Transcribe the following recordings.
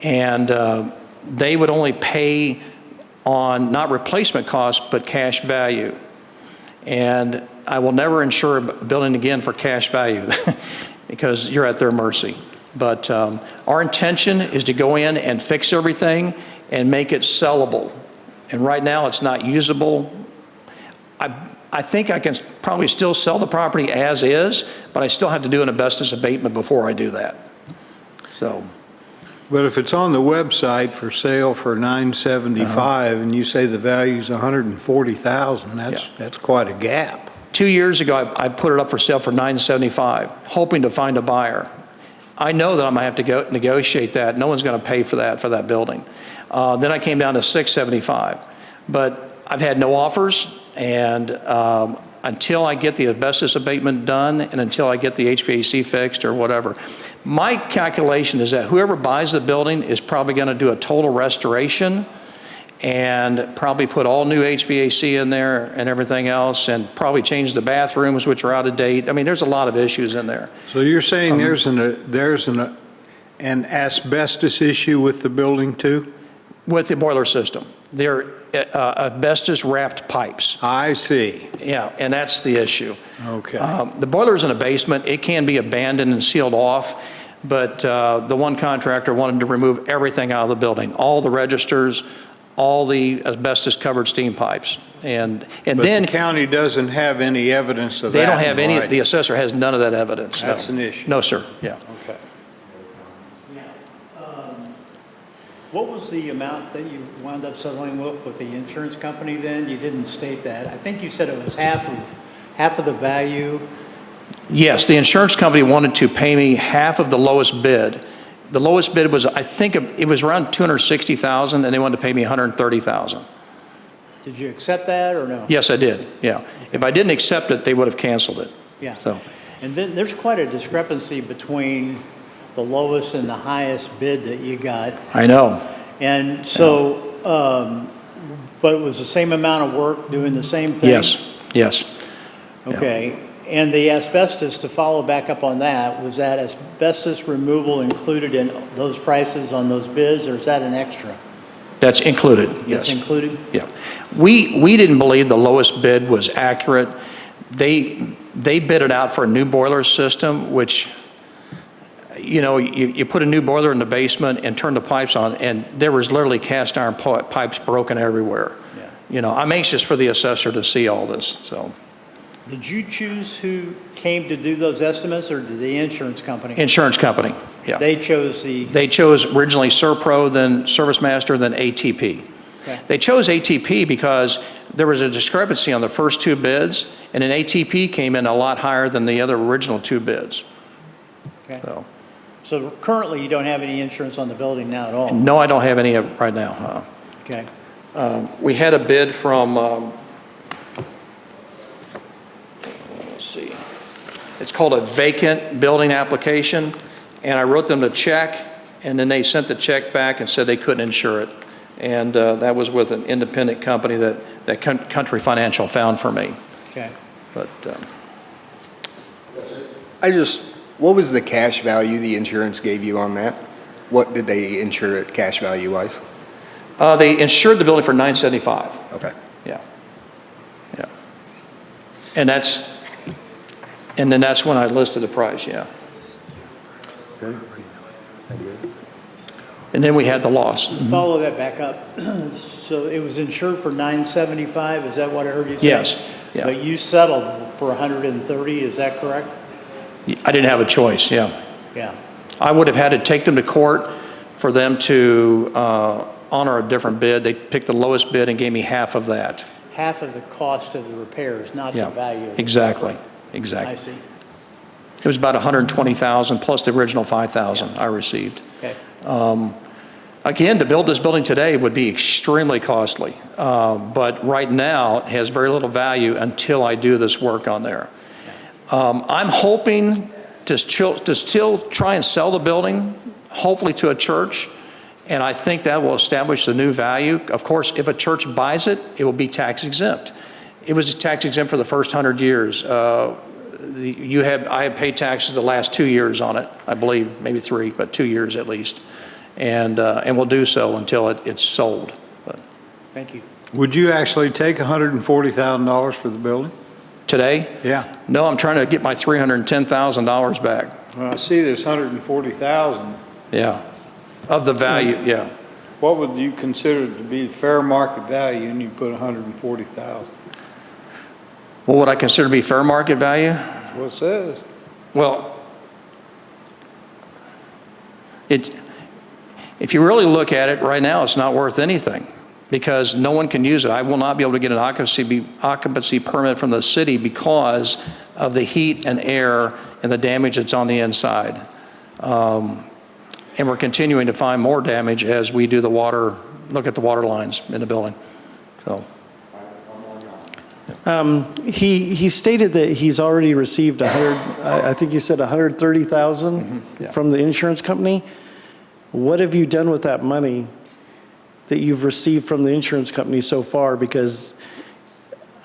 And they would only pay on not replacement costs, but cash value. And I will never insure a building again for cash value because you're at their mercy. But our intention is to go in and fix everything and make it sellable. And right now it's not usable. I think I can probably still sell the property as is, but I still have to do an asbestos abatement before I do that. So. But if it's on the website for sale for $975 and you say the value's $140,000, that's quite a gap. 2 years ago, I put it up for sale for $975, hoping to find a buyer. I know that I'm gonna have to go negotiate that. No one's gonna pay for that building. Then I came down to $675, but I've had no offers, and until I get the asbestos abatement done and until I get the HVAC fixed or whatever. My calculation is that whoever buys the building is probably gonna do a total restoration and probably put all new HVAC in there and everything else, and probably change the bathrooms, which are out of date. I mean, there's a lot of issues in there. So you're saying there's an asbestos issue with the building too? With the boiler system. They're asbestos wrapped pipes. I see. Yeah, and that's the issue. Okay. The boiler's in a basement. It can be abandoned and sealed off, but the one contractor wanted to remove everything out of the building, all the registers, all the asbestos covered steam pipes. And but then the county doesn't have any evidence of that. They don't have any, the assessor has none of that evidence. That's no. an issue. No, sir, yeah. Okay. What was the amount that you wound up settling with the insurance company then? You didn't state that. I think you said it was half of the value. Yes, the insurance company wanted to pay me half of the lowest bid. The lowest bid was, I think it was around $260,000, and they wanted to pay me $130,000. Did you accept that or no? Yes, I did, yeah. If I didn't accept it, they would have canceled it. Yeah. So. And then there's quite a discrepancy between the lowest and the highest bid that you got. I know. And so, but it was the same amount of work doing the same thing? Yes. Okay. Yeah. And the asbestos, to follow back up on that, was that asbestos removal included in those prices on those bids, or is that an extra? That's included, yes. That's included? Yeah. We didn't believe the lowest bid was accurate. They bid it out for a new boiler system, which, you know, you put a new boiler in the basement and turn the pipes on, and there was literally cast iron pipes broken everywhere. Yeah. You know, I'm anxious for the assessor to see all this, so. Did you choose who came to do those estimates, or did the insurance company? Insurance company, yeah. They chose the... They chose originally Serpro, then ServiceMaster, then ATP. Okay. They chose ATP because there was a discrepancy on the first two bids, and an ATP came in a lot higher than the other original two bids. Okay. So currently you don't have any insurance on the building now at all? No, I don't have any right now. Okay. We had a bid from, let's see, it's called a vacant building application, and I wrote them the check, and then they sent the check back and said they couldn't insure it. And that was with an independent company that Country Financial found for me. Okay. But what was the cash value the insurance gave you on that? What did they insure it cash value wise? They insured the building for $975. Okay. Yeah. And then that's when I listed the price, yeah. Okay. And then we had the loss. Follow that back up. So it was insured for $975, is that what I heard you say? Yes. Yeah. But you settled for $130, is that correct? I didn't have a choice, yeah. Yeah. I would have had to take them to court for them to honor a different bid. They picked the lowest bid and gave me half of that. Half of the cost of the repairs, not the value of the exactly. property. Exactly. I see. It was about $120,000 plus the original $5,000 I received. Okay. Again, to build this building today would be extremely costly, but right now it has very little value until I do this work on there. I'm hoping to still try and sell the building, hopefully to a church, and I think that will establish the new value. Of course, if a church buys it, it will be tax exempt. It was tax exempt for the first 100 years. I have paid taxes the last 2 years on it, I believe, maybe 3, but 2 years at least. and we'll do so until it's sold. But Thank you. Would you actually take $140,000 for the building? today, Yeah. no, I'm trying to get my $310,000 back. Well, I see there's 140,000. Yeah, of the value, yeah. What would you consider to be fair market value, and you put 140,000? What would I consider to be fair market value? What it says. Well, if you really look at it, right now, it's not worth anything because no one can use it. I will not be able to get an occupancy permit from the city because of the heat and air and the damage that's on the inside. And we're continuing to find more damage as we do look at the water lines in the building. So. He stated that he's already received I think you said 130,000 yeah. from the insurance company. What have you done with that money that you've received from the insurance company so far? Because,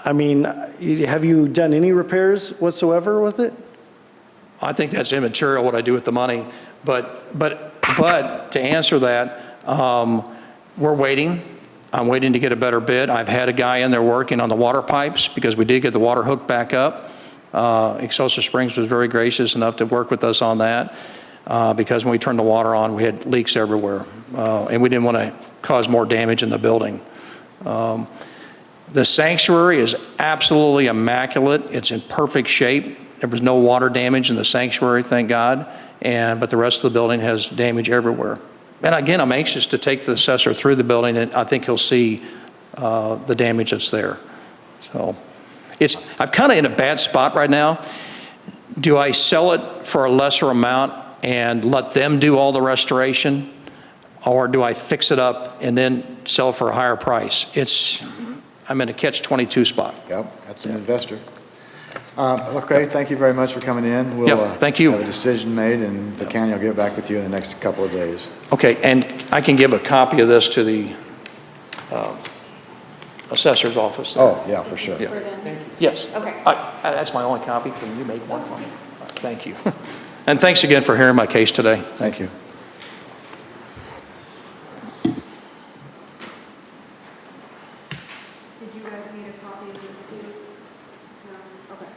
I mean, have you done any repairs whatsoever with it? I think that's immaterial what I do with the money, but to answer that, we're waiting. I'm waiting to get a better bid. I've had a guy in there working on the water pipes because we did get the water hooked back up. Excelsior Springs was very gracious enough to work with us on that because when we turned the water on, we had leaks everywhere, and we didn't want to cause more damage in the building. The sanctuary is absolutely immaculate. It's in perfect shape. There was no water damage in the sanctuary, thank God, but the rest of the building has damage everywhere. And again, I'm anxious to take the assessor through the building, and I think he'll see the damage that's there. So I'm kind of in a bad spot right now. Do I sell it for a lesser amount and let them do all the restoration, or do I fix it up and then sell it for a higher price? I'm in a catch-22 spot. Yep, that's an investor. Okay, thank you very much for coming in. We'll Yeah, thank you. have a decision made, and the county will get back with you in the next couple of days. Okay, and I can give a copy of this to the assessor's office. Oh, yeah, for sure. Yeah. Yes. Okay. That's my only copy. Can you make one for me? Thank you. And thanks again for hearing my case today. Thank you. Did you guys need a copy of this too? No? Okay.